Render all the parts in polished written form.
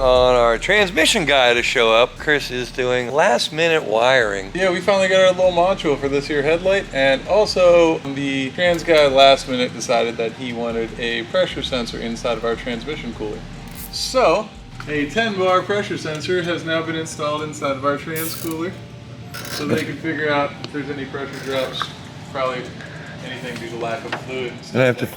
on our transmission guy to show up. Chris is doing last minute wiring. Yeah, we finally got our little module for this here headlight, and also the trans guy last minute decided that he wanted a pressure sensor inside of our transmission cooler. So, a 10 bar pressure sensor has now been installed inside of our trans cooler, so they can figure out if there's any pressure drops, probably anything due to lack of fluid. And I have to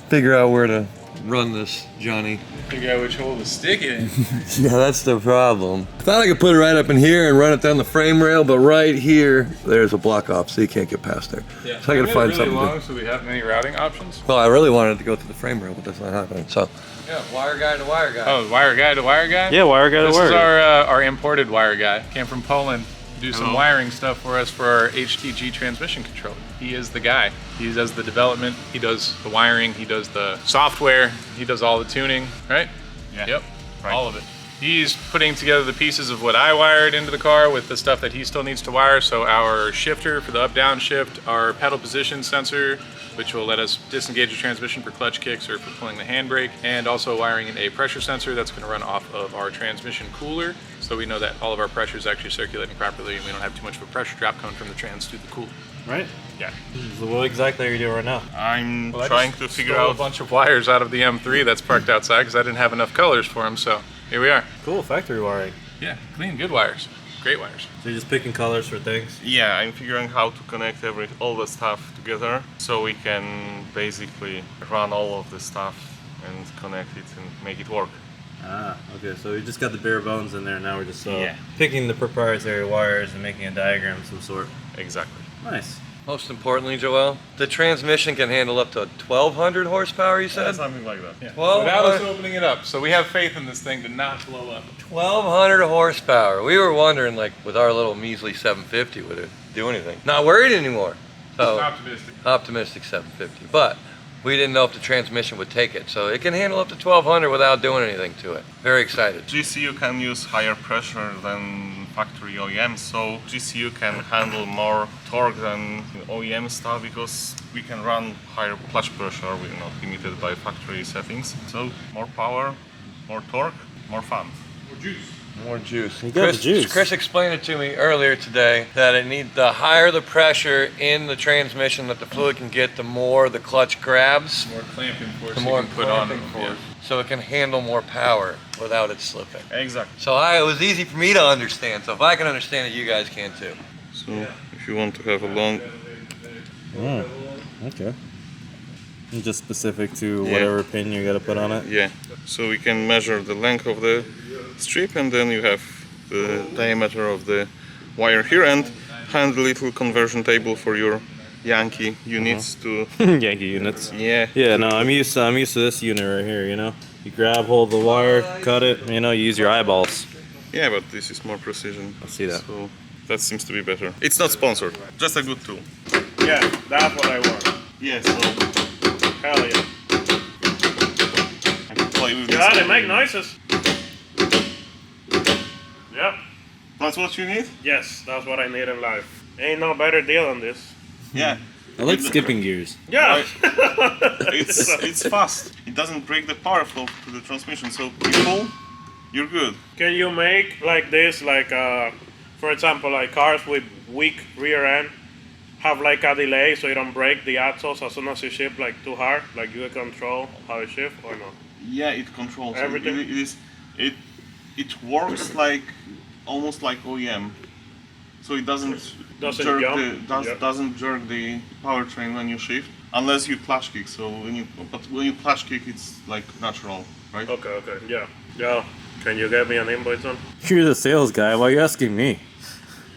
figure out where to run this, Johnny. Figure out which hole to stick it in. Yeah, that's the problem. I thought I could put it right up in here and run it down the frame rail, but right here, there's a block off, so you can't get past there. Yeah. So I gotta find something. Long, so we have many routing options. Well, I really wanted to go through the frame rail, but that's not happening. So. Yeah, wire guy to wire guy. Oh, wire guy to wire guy? Yeah, wire guy to wire guy. This is our imported wire guy. Came from Poland. Do some wiring stuff for us for our HTG transmission controller. He is the guy. He does the development, he does the wiring, he does the software, he does all the tuning, right? Yeah. Yep, right. All of it. He's putting together the pieces of what I wired into the car with the stuff that he still needs to wire. So our shifter for the up-down shift, our pedal position sensor, which will let us disengage the transmission for clutch kicks or for pulling the handbrake, and also wiring in a pressure sensor that's going to run off of our transmission cooler, so we know that all of our pressure is actually circulating properly and we don't have too much of a pressure drop coming from the trans to the cooler. Right? Yeah. So what exactly are you doing right now? I'm trying to figure out a bunch of wires out of the M3 that's parked outside because I didn't have enough colors for them, so here we are. Cool, factory wiring. Yeah, clean, good wires. Great wires. So you're just picking colors for things? Yeah, I'm figuring how to connect all the stuff together so we can basically run all of the stuff and connect it and make it work. Ah, okay, so we just got the bare bones in there, now we're just picking the proprietary wires and making a diagram of some sort. Exactly. Nice. Most importantly, Joel, the transmission can handle up to 1,200 horsepower, you said? Yeah, something like that. Yeah. Without us opening it up. So we have faith in this thing to not blow up. 1,200 horsepower. We were wondering, like, with our little measly 750, would it do anything? Not worried anymore. So Optimistic. Optimistic 750. But we didn't know if the transmission would take it. So it can handle up to 1,200 without doing anything to it. Very excited. GCU can use higher pressure than factory OEM, so GCU can handle more torque than OEM stuff because we can run higher clutch pressure. We're not limited by factory settings. So more power, more torque, more fun. More juice. More juice. You got the juice. Chris explained it to me earlier today that the higher the pressure in the transmission that the fluid can get, the more the clutch grabs. The more clamping force The more you can put on it. force. So it can handle more power without it slipping. Exactly. So it was easy for me to understand. So if I can understand it, you guys can too. So if you want to have a long... Oh, okay. Just specific to whatever pin you got to put on it? Yeah. So we can measure the length of the strip and then you have the diameter of the wire here and hand a little conversion table for your Yankee units to... Yankee units. Yeah. Yeah, no, I'm used to this unit right here, you know? You grab hold of the wire, cut it, you know, you use your eyeballs. Yeah, but this is more precision. I see that. So that seems to be better. It's not sponsored, just a good tool. Yeah, that's what I want. Yeah, so Hell yeah. I can play with this. Yeah, they make noises. Yep. That's what you need? Yes, that's what I need in life. Ain't no better deal than this. Yeah. I like skipping gears. Yeah. It's fast. It doesn't break the power flow to the transmission, so you pull, you're good. Can you make like this, like for example, like cars with weak rear end have like a delay so you don't break the axles as soon as you shift like too hard, like you control how it shift or no? Yeah, it controls Everything? It works like almost like OEM. So it doesn't jerk the powertrain when you shift, unless you clutch kick. So when you clutch kick, it's like natural, right? Okay, yeah. Can you get me an invoice on? You're the sales guy, why are you asking me?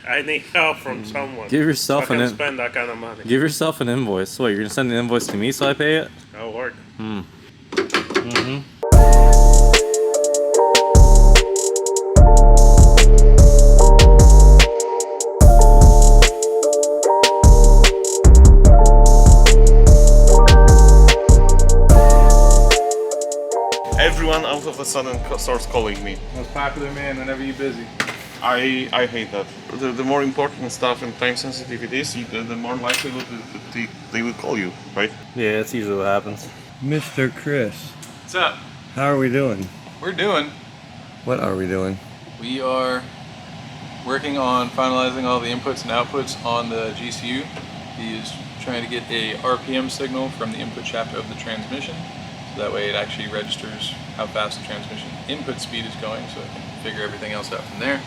I need help from someone. Give yourself I can spend that kind of money. Give yourself an invoice. What, you're gonna send an invoice to me so I pay it? That'll work. Everyone out of a sudden starts calling me. Most popular man whenever you're busy. I hate that. The more important stuff and time sensitive it is, the more likelihood that they will call you, right? Yeah, that's usually what happens. Mr. Chris, What's up? how are we doing? We're doing What are we doing? We are working on finalizing all the inputs and outputs on the GCU. He is trying to get a RPM signal from the input shaft of the transmission, so that way it actually registers how fast the transmission input speed is going, so it can figure everything else out from there.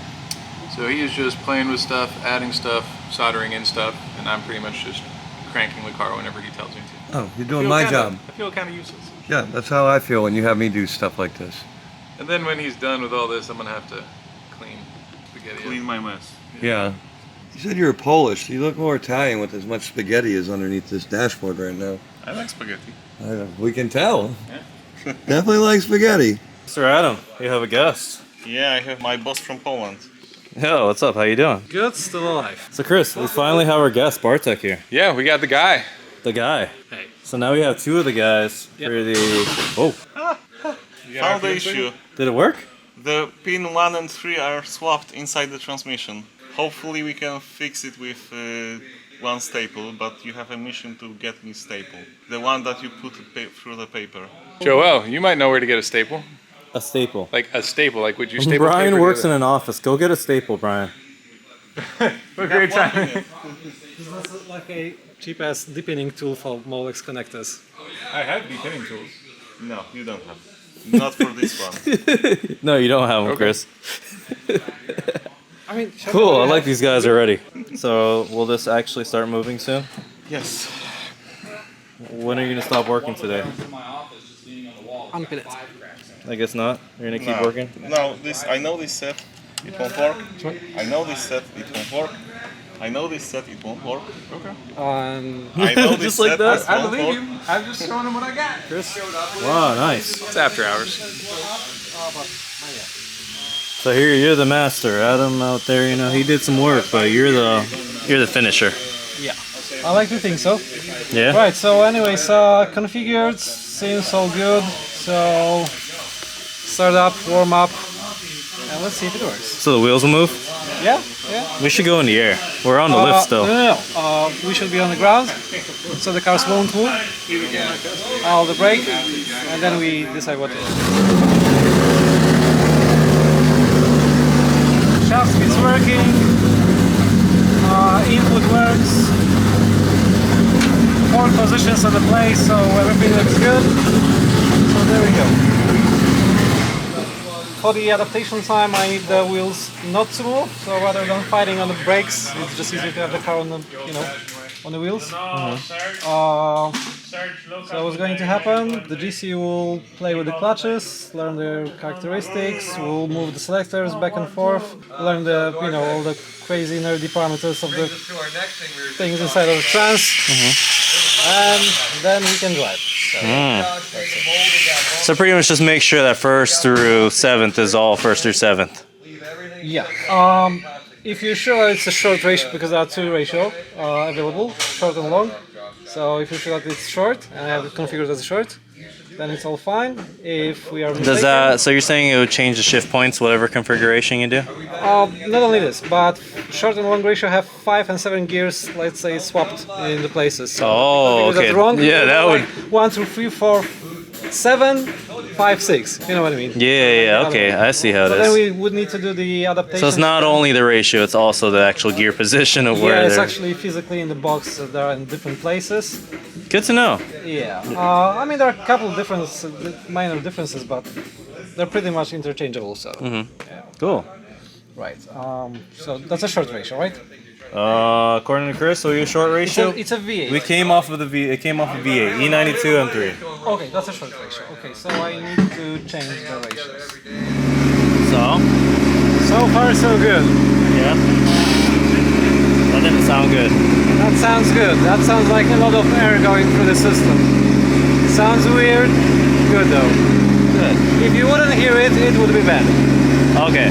So he is just playing with stuff, adding stuff, soldering in stuff, and I'm pretty much just cranking the car whenever he tells me to. Oh, you're doing my job. I feel kind of useless. Yeah, that's how I feel when you have me do stuff like this. And then when he's done with all this, I'm gonna have to clean spaghetti. Clean my mess. Yeah. You said you were Polish. You look more Italian with as much spaghetti as underneath this dashboard right now. I like spaghetti. We can tell. Yeah. Definitely like spaghetti. Mr. Adam, you have a guest. Yeah, I have my boss from Poland. Yo, what's up? How you doing? Good, still alive. So Chris, we finally have our guest, Bartek, here. Yeah, we got the guy. The guy. Hey. So now we have two of the guys for the... Oh, Found the issue. did it work? The pin 1 and 3 are swapped inside the transmission. Hopefully we can fix it with one staple, but you have a mission to get me staple. The one that you put through the paper. Joel, you might know where to get a staple. A staple. Like a staple, like would you staple Brian paper works in together? an office. Go get a staple, Brian. What a great time. This is like a cheap ass deepening tool for Molex connectors. I have deepening tools. No, you don't have. Not for this one. No, you don't have them, Okay. Chris. I mean, Cool, I like these guys already. So, will this actually start moving soon? Yes. When are you going to stop working today? unpin it. I guess not. You're going to keep No. working? No, I know this set, it won't work. I know this set, it won't work. I know this set, it won't work. Okay. I know this Just like set, that? it I won't believe work. you. I'm just showing him what I got. Wow, nice. It's after hours. So here you're the master. Adam out there, you know, he did some work, but you're the finisher. I like to think so. Yeah? Right, so anyways, configured, seems all good. So start up, warm up, and let's see if it works. So the wheels will move? Yeah, yeah. We should go in the air. We're on the lift still. No. We should be on the ground, so the cars won't move. I'll the brake, and then we decide what to do. Shaft speed's working. Input works. 4 positions on the place, so everything looks good. So there we go. For the adaptation time, I need the wheels not to move, so rather than fighting on the brakes, it's just easier to have the car on the, on the wheels. So what's going to happen? The GCU will play with the clutches, learn their characteristics. We'll move the selectors back and forth, learn the, all the crazy nerdy parameters of the things inside of the trans, and then we can drive. So pretty much just make sure that 1st through 7th is all 1st through 7th. Yeah. If you're sure it's a short ratio, because there are 2 ratio available, short and long. So if you're sure that it's short and I have it configured as a short, then it's all fine. If we are mistaken, So you're saying it would change the shift points, whatever configuration you do? not only this, but short and long ratio have 5 and 7 gears, let's say, swapped in the places. So Oh, if that's okay. wrong, Yeah, that would. 1, 2, 3, 4, 7, 5, 6. You know what I mean? Yeah, okay. I see how it But then is. we would need to do the adaptation. So it's not only the ratio, it's also the actual gear position of where Yeah, it's they're. actually physically in the box. So they are in different places. Good to know. Yeah. I mean, there are a couple of minor differences, but they're pretty much interchangeable. So. Cool. Right. So that's a short ratio, right? According to Chris, so your short ratio? It's a V8. We came off of the V. It came off of V8, E92 M3. Okay, that's a short ratio. Okay, so I need to change the ratios. So far, so good. Yeah. That didn't sound good. That sounds good. That sounds like a lot of air going through the system. Sounds weird. Good though. Good. If you wouldn't hear it, it would be bad. Okay.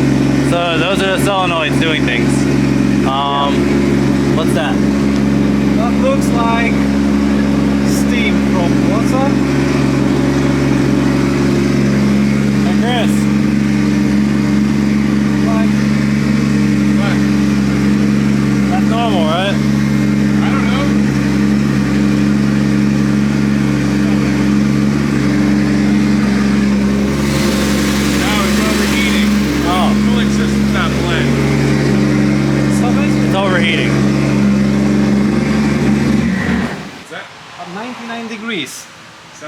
So those are the solenoids doing things. What's that? That looks like steam from water. Hey, Chris. That's normal, right? I don't know. No, it's overheating.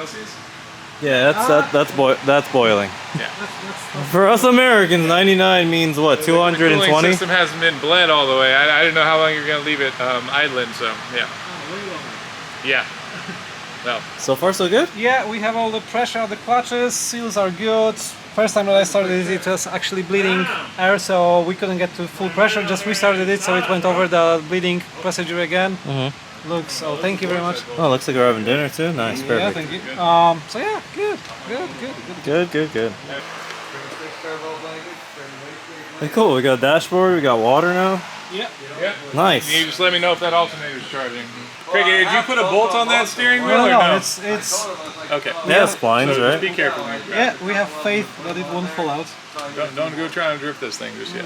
Celsius? Yeah, that's boiling. Yeah. For us Americans, 99 means what? The cooling 220? system hasn't been bled all the way. I didn't know how long you're gonna leave it idling, so yeah. Yeah. Well. So far so good? Yeah, we have all the pressure of the clutches, seals are good. First time that I started it was actually bleeding air, so we couldn't get to full pressure. Just restarted it, so it went over the bleeding procedure again. Looks, oh, thank you very much. Oh, looks like we're having dinner too. Nice, perfect. Yeah, thank you. So yeah, good. Hey, cool. We got a dashboard. We got water now. Yeah. Nice. You just let me know if that alternator's charging. Craig, did you put a bolt on that steering wheel or No, no? it's Okay. Yeah, splines, So right? just be careful, man. yeah. We have faith that it won't fall out. Don't go trying to drift this thing just yet.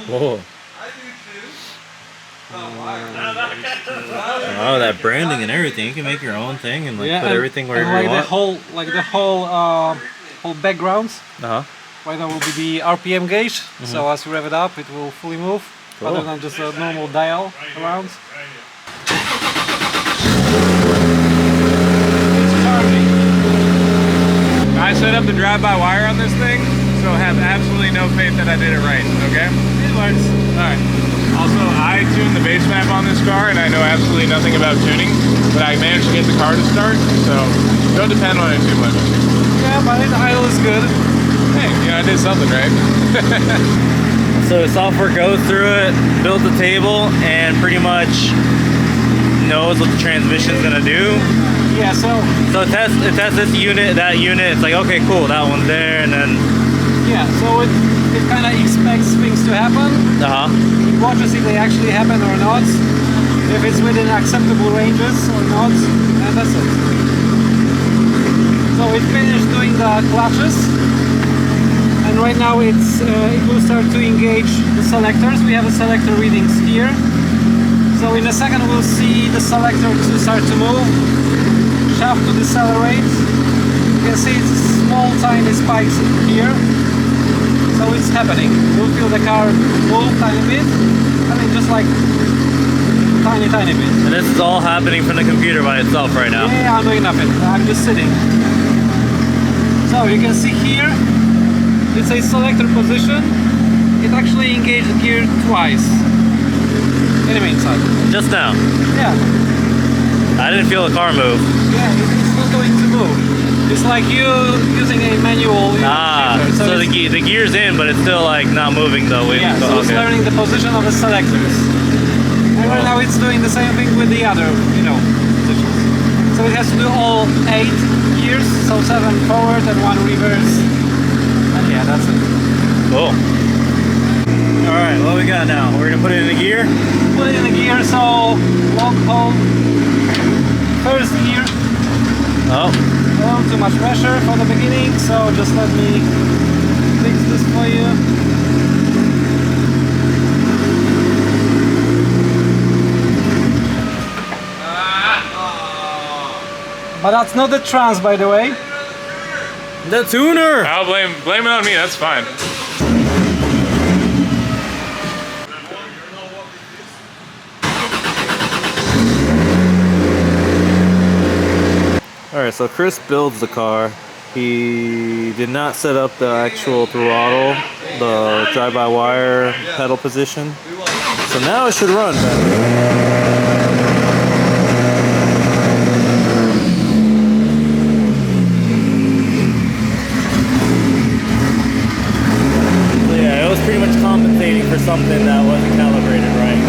Whoa. Oh, that branding and everything. You can make your own thing and like put everything wherever and you want. the whole background. Uh-huh. Right now will be the RPM gauge. So as you rev it up, it will fully move, rather than just a normal dial around. It's charging. I set up the drive-by-wire on this thing, so have absolutely no faith that I did it right, okay? It works. Alright. Also, I tuned the base map on this car, and I know absolutely nothing about tuning, but I managed to get the car to start, so don't depend on it too much. Yeah, but the idle is good. Hey, you know, I did something right. So the software goes through it, builds the table, and pretty much knows what the transmission is gonna do. Yeah, so it tests this unit, that unit. It's like, okay, cool, that one's there, and then so it kind of expects things to happen. It watches if they actually happen or not, if it's within acceptable ranges or not, and that's it. So it finished doing the clutches, and right now it will start to engage the selectors. We have the selector readings here. So in a second we'll see the selector to start to move, shaft to decelerate. You can see it's small tiny spikes here. So it's happening. You'll feel the car move tiny bit. I mean, just like tiny bit. And this is all happening from the computer by itself right now. Yeah, I'm doing nothing. I'm just sitting. So you can see here, it's a selector position. It actually engaged the gear twice. In the meantime. Just now. Yeah. I didn't feel the car move. Yeah, it's not going to move. It's like you using a manual. So the gear's in, but it's still like not moving though. Yeah, so it's learning the position of the selectors. And right now it's doing the same thing with the other, positions. So it has to do all 8 gears, so 7 forward and 1 reverse. And yeah, that's it. Cool. Alright, what we got now? We're gonna put it in the gear? Put it in the gear, so long hold. First gear. Oh. Too much pressure for the beginning, so just let me fix this for you. But that's not the trans, by the way. The tuner! I'll blame it on me, that's fine. Alright, so Chris builds the car. He did not set up the actual throttle, the drive-by-wire pedal position. So now it should run better. Pretty much compensating for something that wasn't calibrated right.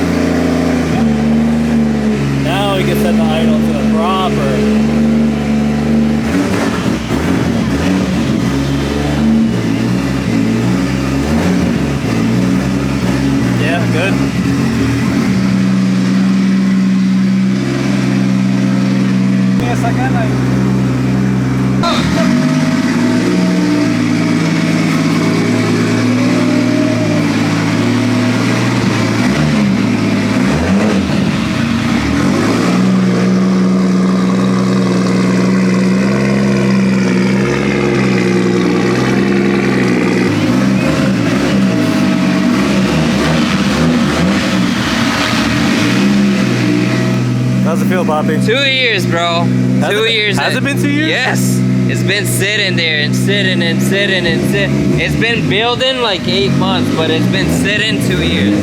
Now we can set the idle to the proper. Yeah, good. Give me a second. How's it feel, Poppy? 2 years, bro. Has 2 it- years. has it been 2 years? Yes. It's been sitting there and sitting and sitting and sitting. It's been building like 8 months, but it's been sitting 2 years.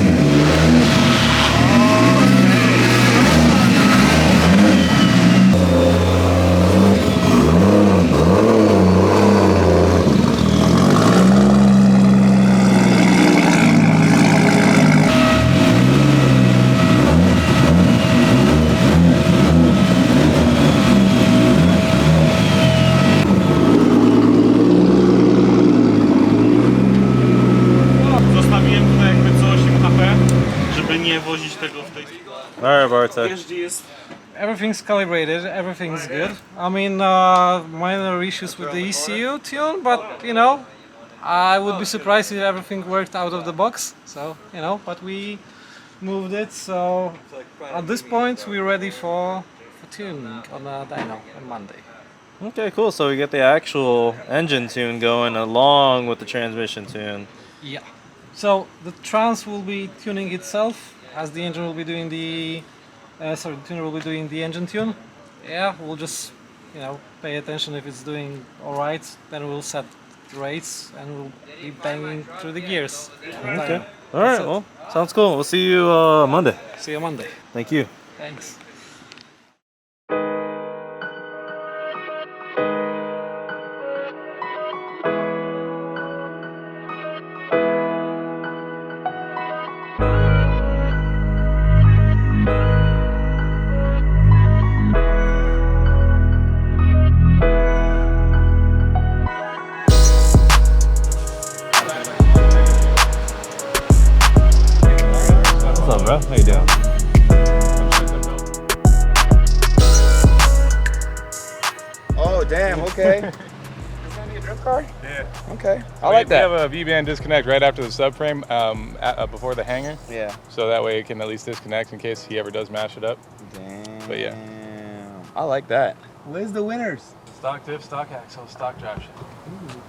Zostawiłem tutaj jakby co 8 HP, żeby nie wozić tego w tej... Alright, Bartek. Everything's calibrated, everything's good. I mean, minor issues with the ECU tune, but you know, I would be surprised if everything worked out of the box. So, you know, but we moved it, so at this point we're ready for tuning on Dyno on Monday. Okay, cool. So we get the actual engine tune going along with the transmission tune. Yeah. So the trans will be tuning itself as the engine will be doing the the tuner will be doing the engine tune. Yeah, we'll just, you know, pay attention if it's doing all right. Then we'll set the rates and we'll be banging through the gears. Okay. All right. it. Well, sounds cool. We'll see you Monday. See you Monday. Thank you. Thanks. What's up, bro? How you doing? Oh, damn, okay. Is that a drift car? Yeah. Okay. I like We have that. a V-band disconnect right after the subframe before the hanger. Yeah. So that way it can at least disconnect in case he ever does mash it up. Damn. But yeah. I like that. Where's the winners? Stock diff, stock axle, stock drive shaft.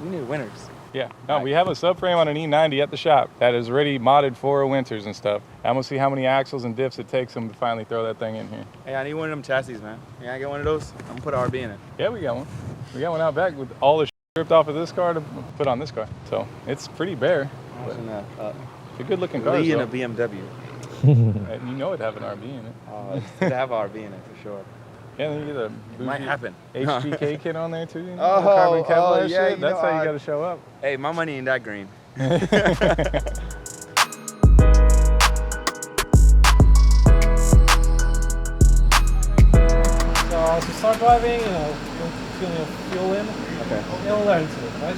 We need winners. Yeah, no, we have a subframe on an E90 at the shop that is already modded for winters and stuff. I'm gonna see how many axles and diffs it takes them to finally throw that thing in here. Hey, I need one of them chassis, man. Yeah, I get one of those. I'm gonna put an RB in it. Yeah, we got one. We got one out back with all the ripped off of this car to put on this car. So it's pretty bare. But it's a good looking car. Lee in So. a BMW. And you know it'd have an RB in it. It's good to have an RB in it for sure. Yeah, then you get a It might happen. HTG kit on there too. You know, Oh, carbon Kevlar oh, yeah, shit. you That's know, how you gotta show up. Hey, my money ain't that green. So as you start driving, you know, you feel your fuel in. Okay. You'll learn to it, right?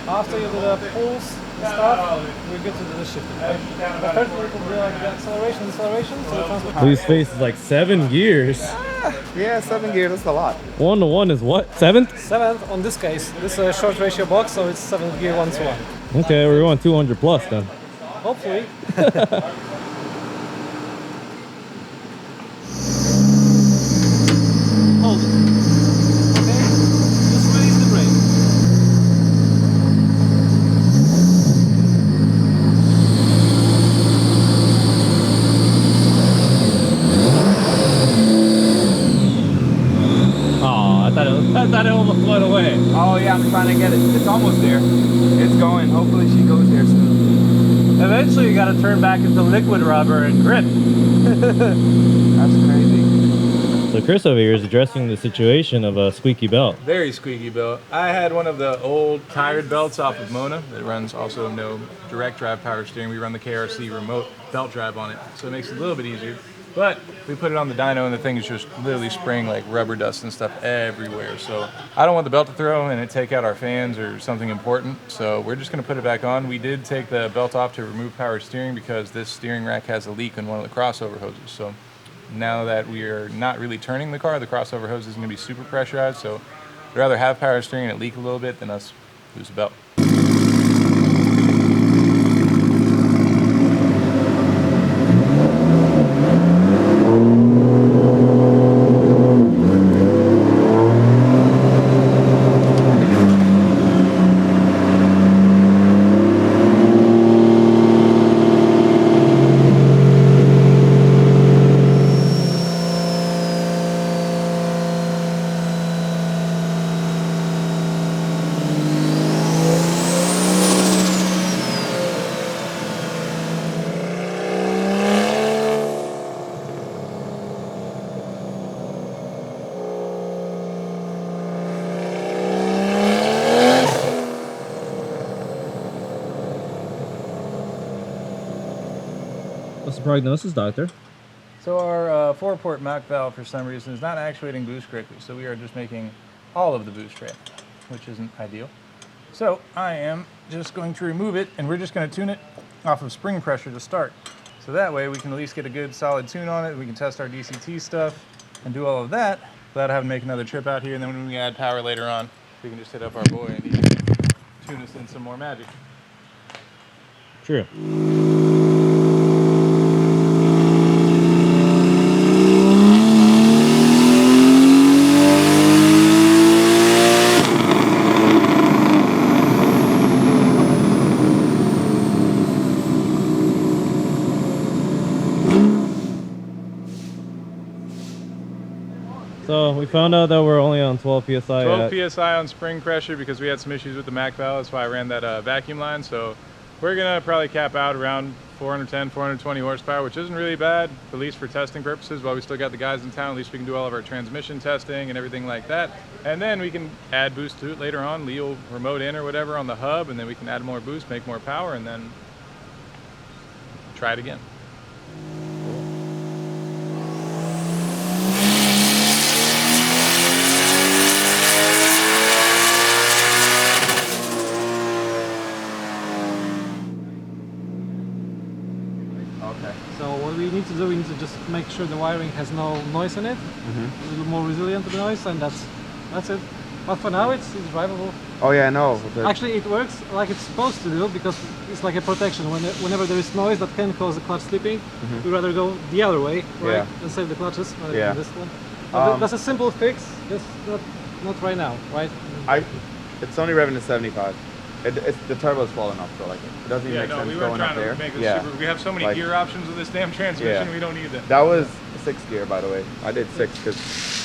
After you do the pulls and stuff, we're good to do the shifting, right? The first one will be like the acceleration, deceleration, so the transmission. Louis face is like 7 gears. Yeah, 7 gears, that's a lot. 1 to 1 is what? 7th? 7th on this case. This is a short ratio box, so it's 7th gear 1 to 1. Okay, we're going 200 plus then. Hopefully. Hold it. Okay? Just release the brake. Oh, I thought it almost went away. Oh, yeah, I'm trying to get it. It's almost there. It's going. Hopefully she goes there soon. Eventually you gotta turn back into liquid rubber and grip. That's crazy. So Chris over here is addressing the situation of a squeaky belt. Very squeaky belt. I had one of the old tired belts off of Mona that runs also no direct drive power steering. We run the KRC remote belt drive on it, so it makes it a little bit easier. But we put it on the dyno and the thing is just literally spraying like rubber dust and stuff everywhere. So I don't want the belt to throw and it take out our fans or something important. So we're just gonna put it back on. We did take the belt off to remove power steering because this steering rack has a leak in one of the crossover hoses. So now that we are not really turning the car, the crossover hose is gonna be super pressurized. So I'd rather have power steering and it leak a little bit than us lose the belt. What's the prognosis, doctor? So our 4-port Mach valve for some reason is not actuating boost correctly, so we are just making all of the boost rate, which isn't ideal. So I am just going to remove it, and we're just going to tune it off of spring pressure to start. So that way we can at least get a good solid tune on it, we can test our DCT stuff and do all of that without having to make another trip out here, and then when we add power later on, we can just hit up our boy and he can tune us in some more magic. True. So we found out that we're only on 12 psi. 12 psi on spring pressure because we had some issues with the Mach valve. That's why I ran that vacuum line. So we're gonna probably cap out around 410, 420 horsepower, which isn't really bad, at least for testing purposes. While we still got the guys in town, at least we can do all of our transmission testing and everything like that. And then we can add boost to it later on. Lee will remote in or whatever on the hub, and then we can add more boost, make more power, and then try it again. So what we need to do, we need to just make sure the wiring has no noise in it, a little more resilient to the noise, and that's it. But for now, it's drivable. Oh yeah, no. Actually, it works like it's supposed to do because it's like a protection. Whenever there is noise that can cause the clutch slipping, we rather go the other way, right, and save the clutches rather than this one. But that's a simple fix. Just not right now, right? It's only revving to 75. The turbo's falling off, so like it doesn't even make sense we going up there. Make this super, we have so many gear options with this damn transmission. We don't need that. That was 6 gear, by the way. I did 6 because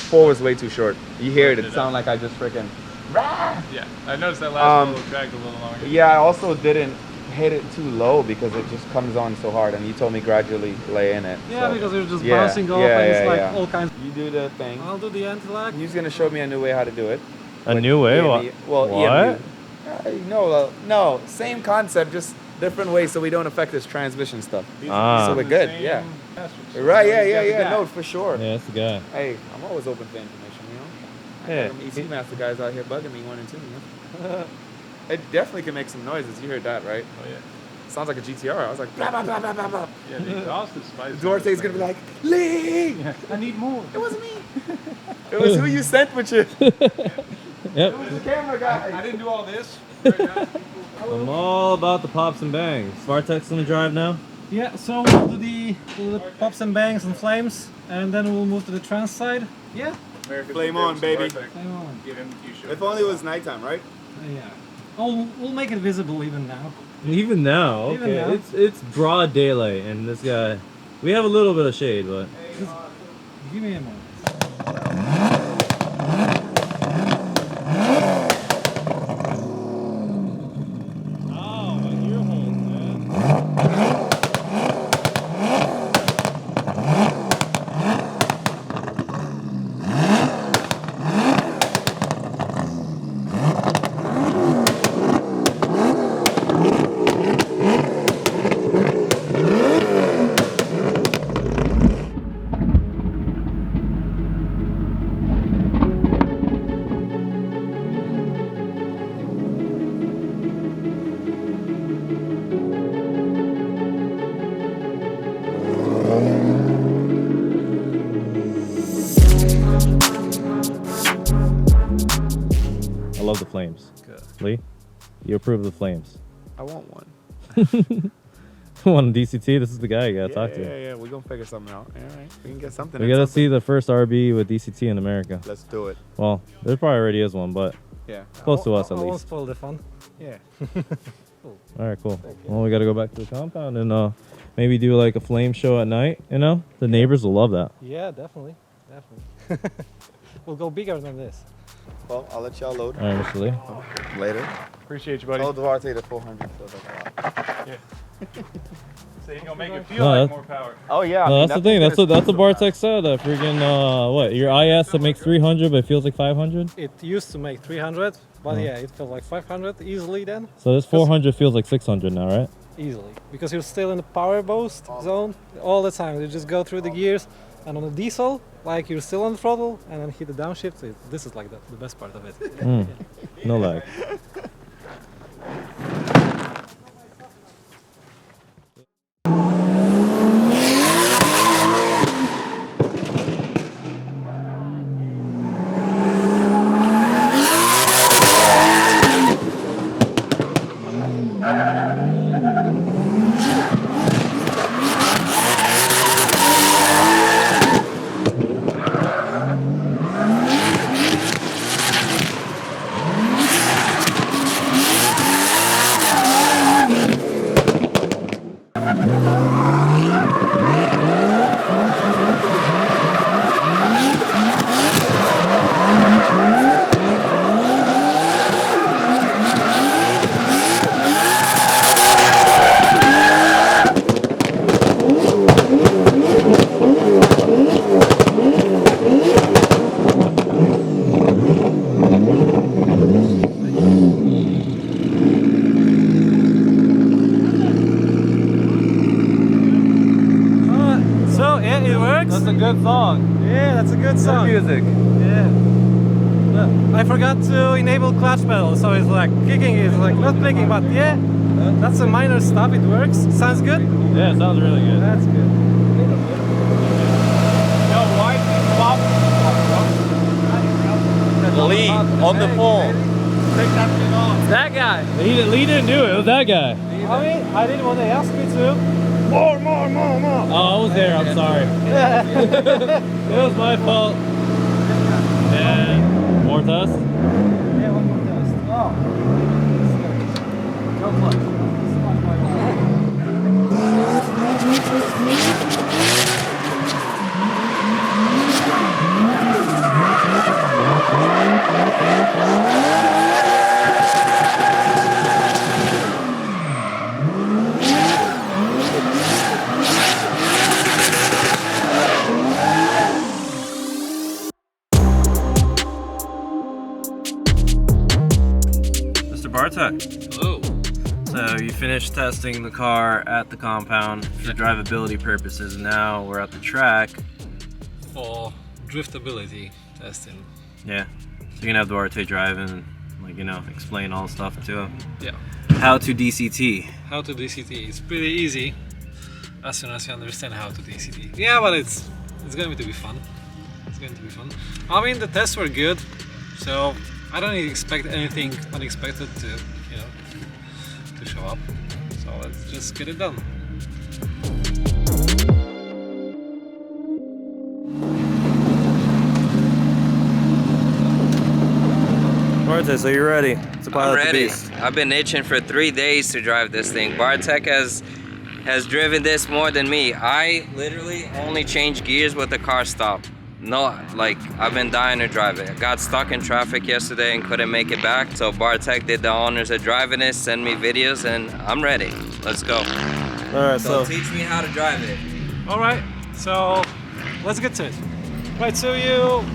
4 was way too short. You hear it sound like I just freaking. Yeah, I noticed that last one dragged a little longer. Yeah, I also didn't hit it too low because it just comes on so hard, and you told me gradually lay in it. Yeah, so. because you're just bouncing off, and it's like all kinds. You do the thing. I'll do the anti-lag. He's gonna show me a new way how to do it. A new way? What? EMU. No, same concept, just different ways so we don't affect this transmission stuff. So we're good, yeah. Right, yeah, no, for sure. Yeah, that's the guy. Hey, I'm always open for information, you know? I got them EC Master guys out here bugging me 1 and 2, you know? It definitely can make some noises, you heard that, right? Oh yeah. Sounds like a GTR, I was like, blah, blah, blah, blah, blah, blah. Yeah, the exhaust is spicy. Duarte's gonna be like, Lee! Yeah, I need more. It wasn't me. It was who you sent with you. Yep. It was the camera guy. I didn't do all this. I'm all about the pops and bangs. Vartex in the drive now? Yeah, so we'll do the pops and bangs and flames, and then we'll move to the trans side. Yeah. Flame on, baby. Flame on. Give him the Q-show. If only it was nighttime, right? Yeah. Oh, we'll make it visible even now. Even now, okay. Even now. It's broad daylight, and this guy, we have a little bit of shade, but Give me a moment. oh, my ear holes, man. I love the flames. Good. Lee, you approve of the flames. I want one. Want a DCT? This is the guy you gotta talk to. Yeah, we're gonna figure something out. All right, we can get something. We gotta see the first RB with DCT in America. Let's do it. Well, there probably already is one, but Yeah. close to us at I won't least. spoil the fun. Yeah. All right, cool. Well, we gotta go back to the compound and maybe do like a flame show at night. You know, the neighbors will love that. Yeah, definitely. We'll go bigger than this. Well, I'll let y'all load All right, Mr. Lee. later. Appreciate you, buddy. Oh, Duarte, the 400 feels like a lot. So you're gonna make it feel No, like that's- more power. Oh yeah. No, that's the thing. That's what Bartek said. Freaking what? Your IS that makes 300, but it feels like 500. It used to make 300, but yeah, it felt like 500 easily then. So this 400 feels like 600 now, right? easily, because you're still in the power boost zone all the time. You just go through the gears, and on the diesel, like you're still on the throttle, and then hit the downshift. So this is like the best part of it. No lag. That's a good song. Yeah, that's a good song. Good music. Yeah. I forgot to enable clutch pedal, so it's like kicking is like not clicking, but yeah, that's a minor stuff. It works. Sounds good. Yeah, it sounds really good. That's good. Lee on the phone. That guy. Lee didn't do it. It was that guy. I mean, I didn't want to ask me to. More. Oh, I was there. I'm sorry. It was my fault. And more test. Yeah, one more test. Oh. Go clutch. Mr. Bartek. Hello. So you finished testing the car at the compound for drivability purposes, and now we're at the track. For driftability testing. Yeah. So you're gonna have Duarte drive and, like, you know, explain all the stuff to him. Yeah. How to DCT. How to DCT. It's pretty easy as soon as you understand how to DCT. Yeah, but it's going to be fun. It's going to be fun. I mean, the tests were good, so I don't expect anything unexpected to, you know, to show up. So let's just get it done. Duarte, so you're ready to pilot I'm ready. the beast. I've been itching for 3 days to drive this thing. Bartek has driven this more than me. I literally only change gears with the car stopped. No, like, I've been dying to drive it. I got stuck in traffic yesterday and couldn't make it back. So Bartek did the honors of driving this, send me videos, and I'm ready. Let's go. Alright, So teach me how to drive it. All right, so let's get to it. Right, so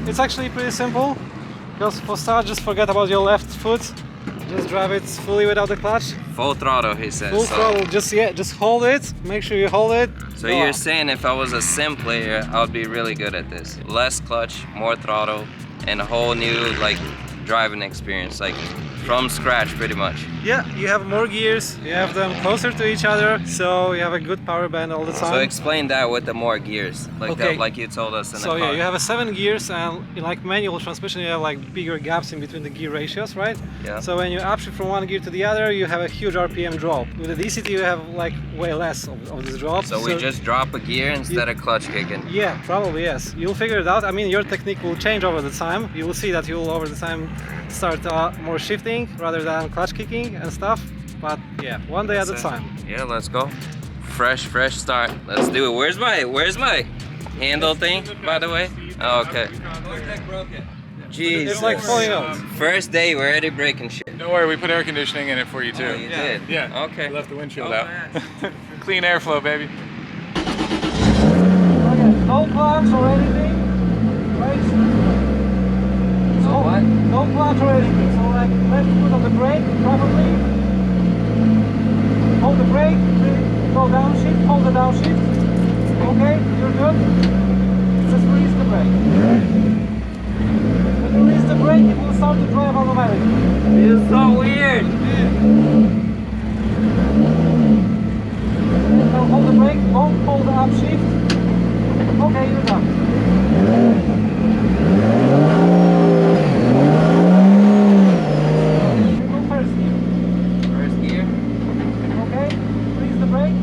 it's actually pretty simple. Just for start, just forget about your left foot. Just drive it fully without the clutch. Full throttle, he says. Full throttle, just hold it. Make sure you hold it. So Go you're on. saying if I was a sim player, I would be really good at this. Less clutch, more throttle, and a whole new, like, driving experience, like from scratch pretty much. Yeah, you have more gears, you have them closer to each other, so you have a good power band all the time. So explain that with the more gears, like Okay. that, like you told us in the So car. yeah, you have a 7 gears, and in like manual transmission you have like bigger gaps in between the gear ratios, right? Yeah. So when you upshift from one gear to the other, you have a huge RPM drop. With the DCT you have like way less of this drop. So we just drop a gear instead of clutch kicking. Yeah, probably yes. You'll figure it out. I mean, your technique will change over the time. You will see that you'll over the time start more shifting rather than clutch kicking and stuff. But yeah, one day at a time. Yeah, let's go. Fresh start. Let's do it. Where's my handle thing, by the way? Oh, okay. Jeez. It's like falling out. First day, we're already breaking shit. Don't worry, we put air conditioning in it for you too. Oh, you did? Yeah. Okay. We left the windshield Oh, out. man. Clean airflow, baby. Okay, no clutch or anything. Right? So what? No clutch or anything. So like left foot on the brake, probably. Hold the brake. Go downshift, hold the downshift. Okay, you're good. Just release the brake. When you release the brake, it will start to drive automatically. This is so weird. Now hold the brake, don't hold the upshift. Okay, you're done. You go first gear. First gear. Okay, release the brake.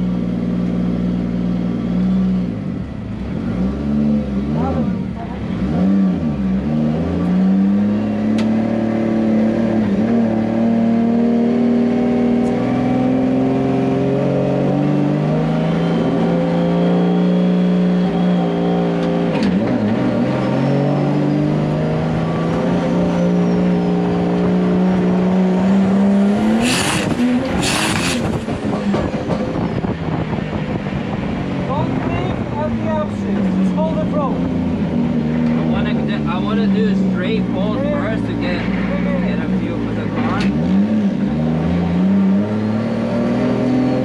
Don't leave at the upshift, just hold the throttle. I wanna do a straight fold first to get a feel for the car.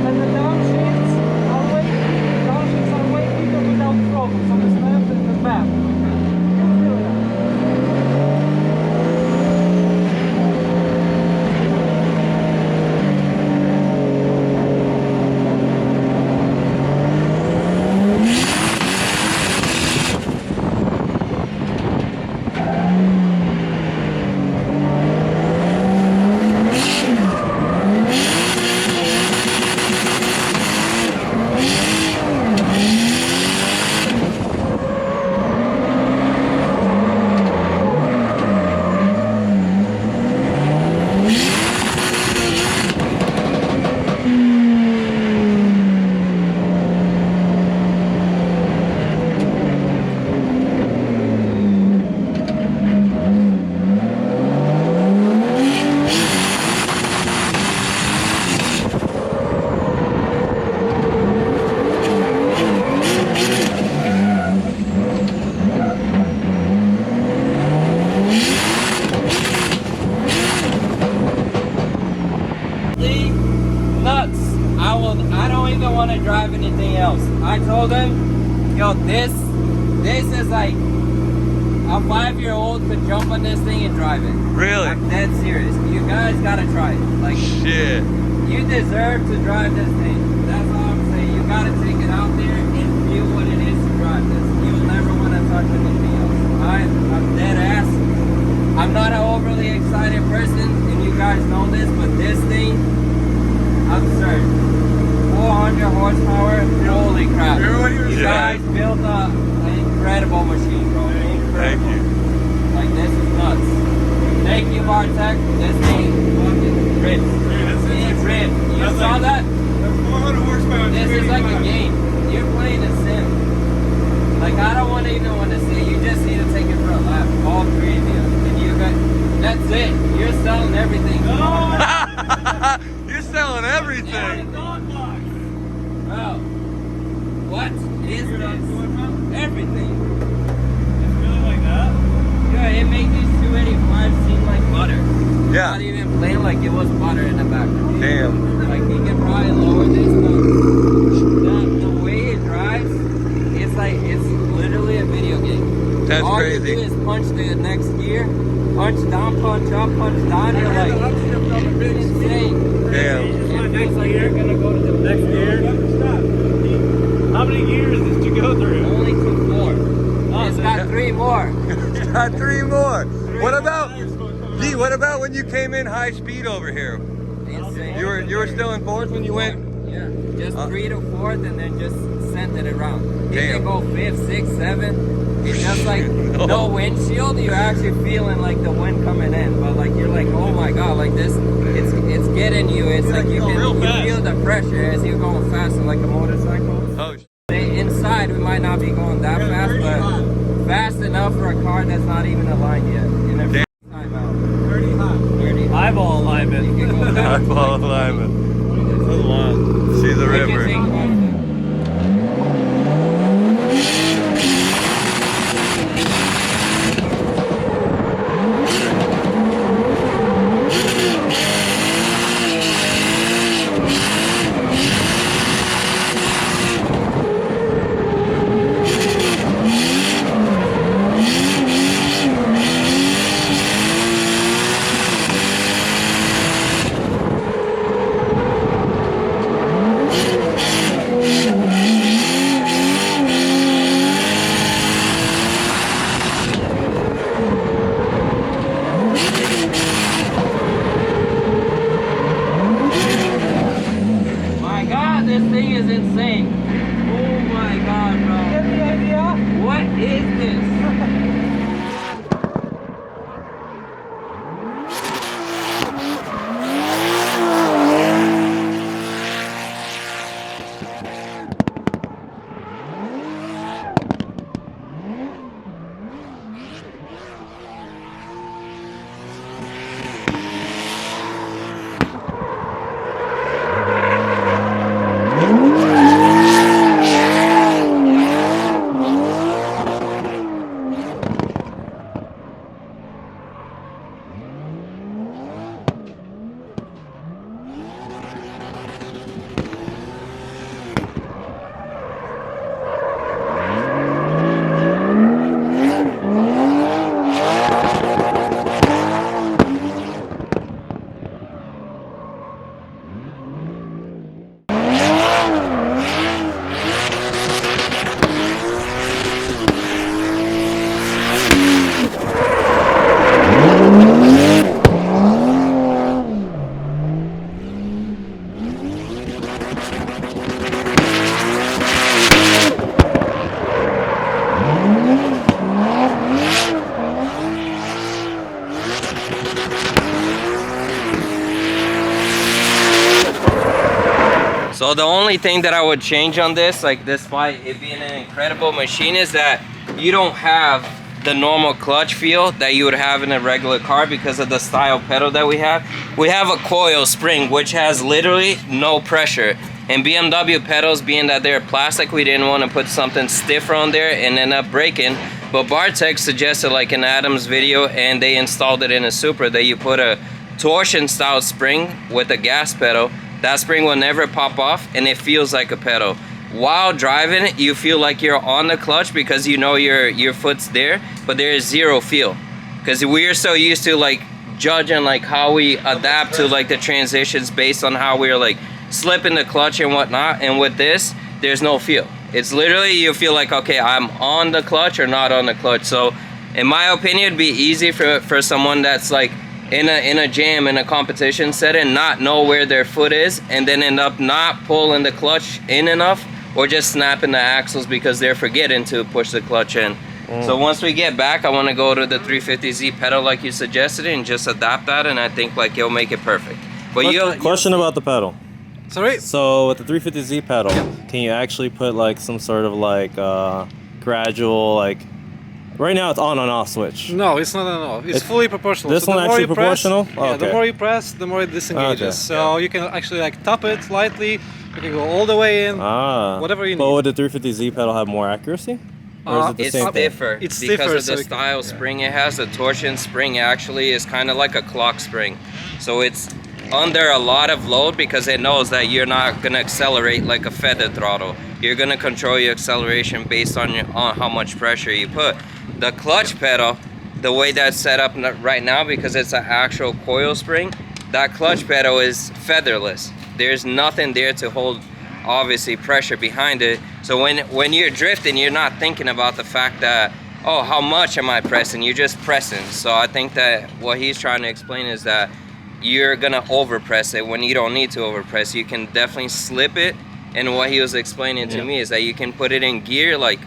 And the downshifts are way bigger without throttle, so the snap and the map. You'll feel it out. Nuts. I don't even want to drive anything else. I told him, yo, this is like a 5-year-old could jump on this thing and drive it. Really? I'm dead serious. You guys gotta try it. Like, Shit. you deserve to drive this thing. That's all I'm saying. You gotta take it out there and feel what it is to drive this. You'll never want to touch anything else. I'm dead ass. I'm not an overly excited person, and you guys know this, but this thing, absurd. 400 horsepower, holy crap. You guys built an incredible machine, bro. Incredible. Thank you. Like, this is nuts. Thank you, Bartek. This thing fucking rips. It ripped. You saw that? This is like a game. You're playing a sim. Like, I don't want to even want to say. You just need to take it for a lap. All three of you. And you guys, that's it. You're selling everything. You're selling everything. Bro, what is this? Everything. Yeah, it made these 285 seem like butter. Yeah. Not even plain, like it was butter in the back. Damn. Like, you can probably lower this, but the way it drives, it's like, it's literally a video game. That's All crazy. you do is punch the next gear, punch down, punch up, punch down, you're like, it's insane. Damn. It feels like you're gonna go to the next gear. How many gears did you go through? Only 2 more. It's got 3 more. It's got 3 more. What about, G, what about when you came in high speed over here? Insane. You were still in fourth when you went? Yeah, just 3 to 4th and then just sent it around. If Damn. they go 5th, 6th, 7th, it's just like no windshield. You're actually feeling like the wind coming in, but like you're like, oh my god, like this, it's getting you. It's like you feel the pressure as you're going faster, like a motorcycle. Oh, Inside we might not be going that fast, but fast enough for a car that's not even aligned yet. In a Damn. time out. 30 hot. 30 hot. Eyeball alignment. You can go down. eyeball alignment. See the You can river. take one. this thing is insane. Oh my god, bro. Get the idea? What is this? So the only thing that I would change on this, like despite it being an incredible machine, is that you don't have the normal clutch feel that you would have in a regular car because of the style pedal that we have. We have a coil spring which has literally no pressure. And BMW pedals, being that they're plastic, we didn't want to put something stiffer on there and end up breaking. But Bartek suggested, like in Adam's video, and they installed it in a Supra, that you put a torsion style spring with a gas pedal. That spring will never pop off and it feels like a pedal. While driving, you feel like you're on the clutch because you know your foot's there, but there is zero feel. Because we're so used to like judging like how we adapt to like the transitions based on how we're like slipping the clutch and whatnot. And with this, there's no feel. It's literally, you feel like, okay, I'm on the clutch or not on the clutch. So in my opinion, it'd be easy for someone that's like in a jam, in a competition setting, not know where their foot is and then end up not pulling the clutch in enough or just snapping the axles because they're forgetting to push the clutch in. So once we get back, I want to go to the 350Z pedal like you suggested and just adapt that, and I think like you'll make it perfect. But Question about the pedal. Sorry? So with the 350Z pedal, can you actually put like some sort of like gradual, like, right now it's on and off switch? No, it's not on off. It's fully proportional. This so one the more actually you press, proportional? Yeah, Okay. the more you press, the more it disengages. Okay. So you can actually like tap it lightly. You can go all the way in. Whatever you need. But would the 350Z pedal have more accuracy? Or is it the it's same thing? stiffer. It's because stiffer, of the so style spring it has. The torsion spring actually is kind of like a clock spring. So it's under a lot of load because it knows that you're not going to accelerate like a feather throttle. You're going to control your acceleration based on how much pressure you put. The clutch pedal, the way that's set up right now, because it's an actual coil spring, that clutch pedal is featherless. There's nothing there to hold obviously pressure behind it. So when you're drifting, you're not thinking about the fact that, oh, how much am I pressing? You're just pressing. So I think that what he's trying to explain is that you're gonna overpress it when you don't need to overpress. You can definitely slip it. And what he was explaining to me is that you can put it in gear like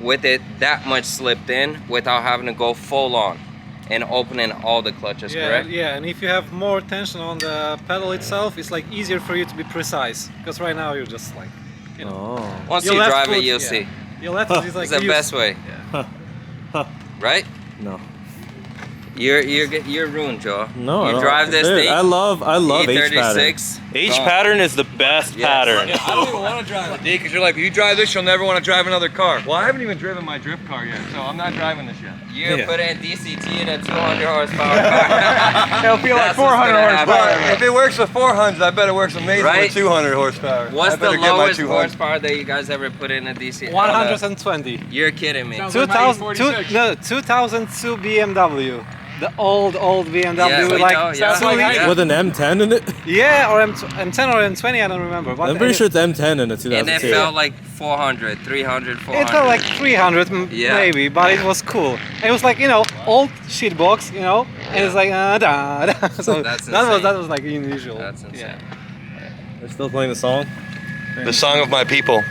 with it that much slipped in without having to go full on and opening all the clutches, correct? Yeah, and if you have more tension on the pedal itself, it's like easier for you to be precise. Because right now you're just like, you know. Once your you left drive foot, it, you'll see. Your left foot is like It's the best way. Right? No. You're ruined, Joe. No, I you don't. drive this Dude, thing. I love H pattern. E36. H pattern is the best pattern. I don't even want to drive it, D, because you're like, you drive this, you'll never want to drive another car. Well, I haven't even driven my drift car yet, so I'm not driving this yet. You put in DCT in a 200 horsepower car. It'll feel like 400 horsepower. If it works with 400s, I bet it works amazing Right? with 200 horsepower. What's I the better get my lowest 200. horsepower that you guys ever put in a DC? 120. You're kidding me. 2002 BMW. The old BMW Yeah, with we like know, yeah. 2 liter. With an M10 in it? Yeah, or M10 or M20, I don't remember. But I'm pretty sure it's M10 in a 2002. And it felt like 400, 300, 400. It felt like 300 maybe, but it was cool. It was like, you know, old shit box, you know, and it's like da, da. So That's that insane. was like unusual. That's insane. Yeah. They're still playing the song? The song of my people.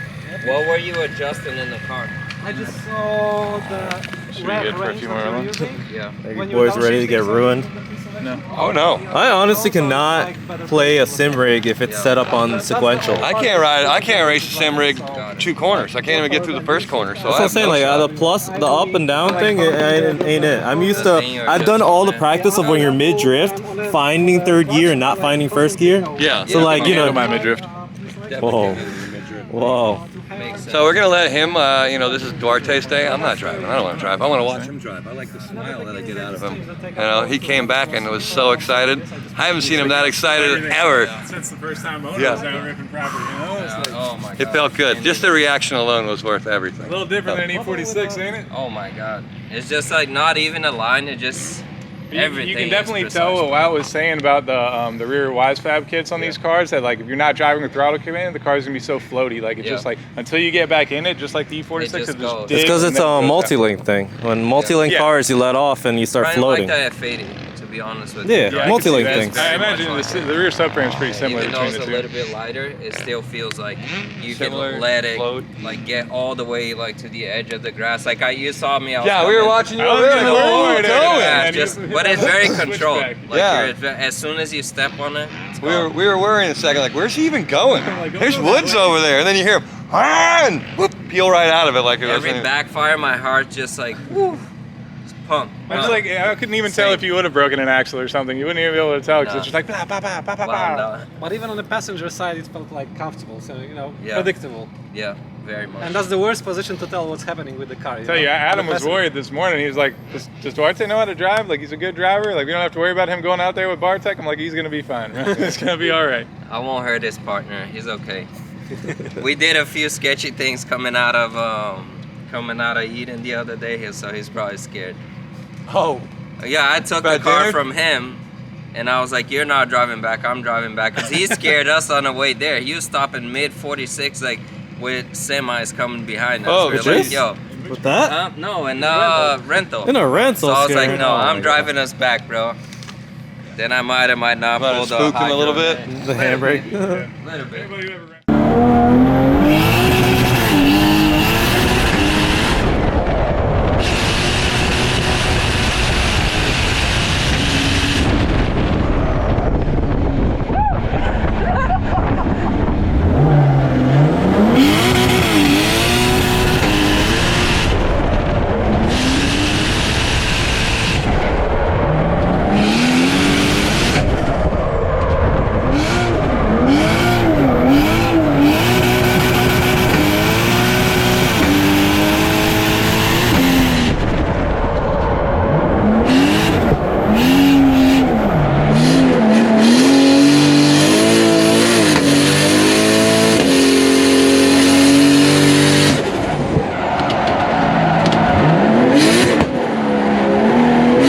What were you adjusting in the car? I just saw the Should be good for a few more runs. Yeah. Are you boys ready to get ruined? Oh no. I honestly cannot play a sim rig if it's set up on sequential. I can't race a sim rig 2 corners. I can't even get through the first corner. So That's what I'm saying. Like the up and down thing ain't it. I'm used to. I've done all the practice of when you're mid drift, finding third gear and not finding first gear. Yeah. So like you know. My midrift. Whoa. Whoa. So we're gonna let him. This is Duarte's day. I'm not driving. I don't want to drive. I want to watch him drive. I like the smile that I get out of him. He came back and was so excited. I haven't seen him that excited ever. Since the first time owner Yeah. was out ripping property, Oh my god. It felt good. Just the reaction alone was worth everything. A little different than an E46, ain't it? Oh my god. It's just like not even a line, it just everything. You can is definitely precise. tell what Wout was saying about the rear wise fab kits on these cars, that like if you're not driving with throttle command, the car's gonna be so floaty. Like it's just like until you get back in it, just like the E46, It just goes. It's because it's a multi-link thing. When multi-link cars, you let off and you start Kind of floating. like the F80, to be honest with Yeah, you. I can multi-link see that. things. I imagine the rear subframe is pretty similar Even though between it's the a two. little bit lighter, it still feels like you Similar, can let it float. like get all the way like to the edge of the grass. Like you saw me. I was Yeah, we were coming- watching you I was over there. getting Like, where bored are you and going? Yeah, And just, you- but it's very Switchback. controlled. Like Yeah. as soon as you step on it, it's We gone. were worrying a second, like, where's he even going? There's woods over there, and then you hear him, and whoop, peel right out of it like it was. Every backfire, my heart just like woo, just pump. I was like, I couldn't even tell if you would have broken an axle or something. You wouldn't even be able to tell because No. it's just like bah, bah, bah, bah, bah, Wow, bah. no. But even on the passenger side, it felt like comfortable, so Yeah. predictable. Yeah, very much. And that's the worst position to tell what's happening with the car. Tell you, Adam On the was passenger. worried this morning. He was like, does Duarte know how to drive? Like, he's a good driver. Like, we don't have to worry about him going out there with Bartek. I'm like, he's gonna be fine. It's gonna be all right. I won't hurt his partner. He's okay. We did a few sketchy things coming out of Eden the other day, so he's probably scared. Oh, Yeah, I took the About car dinner? from him, and I was like, "You're not driving back. I'm driving back." Cause he scared us on the way there. He was stopping mid 46, like with semis coming behind us. Oh, We were with like, this? "Yo, With that? no, in rental." In a rental. So I was like, scary. "No, Oh my I'm driving us back, bro." Then I might not Might pull have the spooked him a little hydro. bit. The handbrake. A little bit. Anybody who ever ran-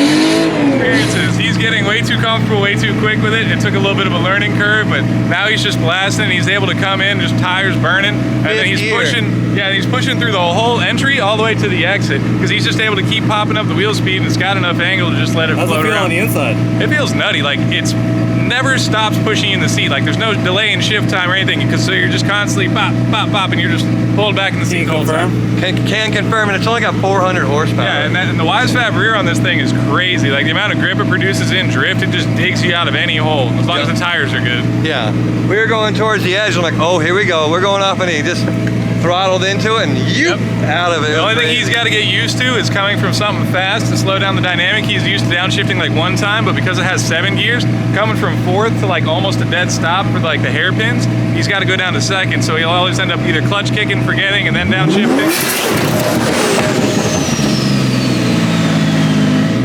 experiences. He's getting way too comfortable, way too quick with it. It took a little bit of a learning curve, but now he's just blasting. He's able to come in, just tires burning, and then he's Fifth gear. pushing. Yeah, he's pushing through the whole entry all the way to the exit because he's just able to keep popping up the wheel speed, and it's got enough angle to just let it How's it float feel around. on the inside? It feels nutty. Like it's never stops pushing you in the seat. Like there's no delay in shift time or anything because so you're just constantly pop, pop, pop, and you're just pulled back in the seat the whole time. Can confirm, and it's only got 400 horsepower. Yeah, and the wise fab rear on this thing is crazy. Like the amount of grip it produces in drift, it just digs you out of any hole as long as the tires are good. Yeah, we were going towards the edge. I'm like, oh, here we go. We're going up, and he just throttled into it and out of it. The only thing he's got to get used to is coming from something fast to slow down the dynamic. He's used to downshifting like one time, but because it has 7 gears, coming from fourth to like almost a dead stop for like the hairpins, he's got to go down to second. So he'll always end up either clutch kicking, forgetting, and then downshifting.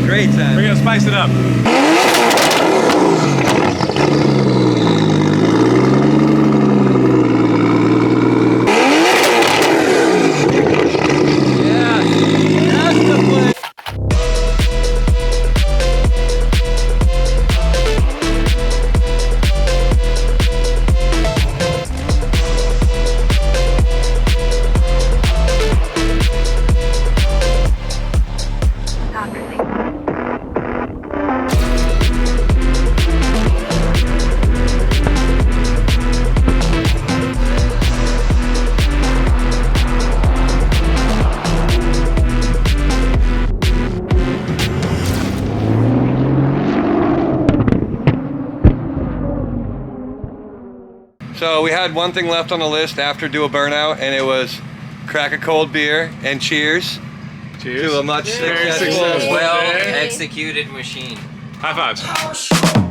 Great time. We're gonna spice it up. had one thing left on the list after do a burnout, and it was crack a cold beer and cheers. Cheers. To a much Very successful, successful Well day. executed machine. High fives.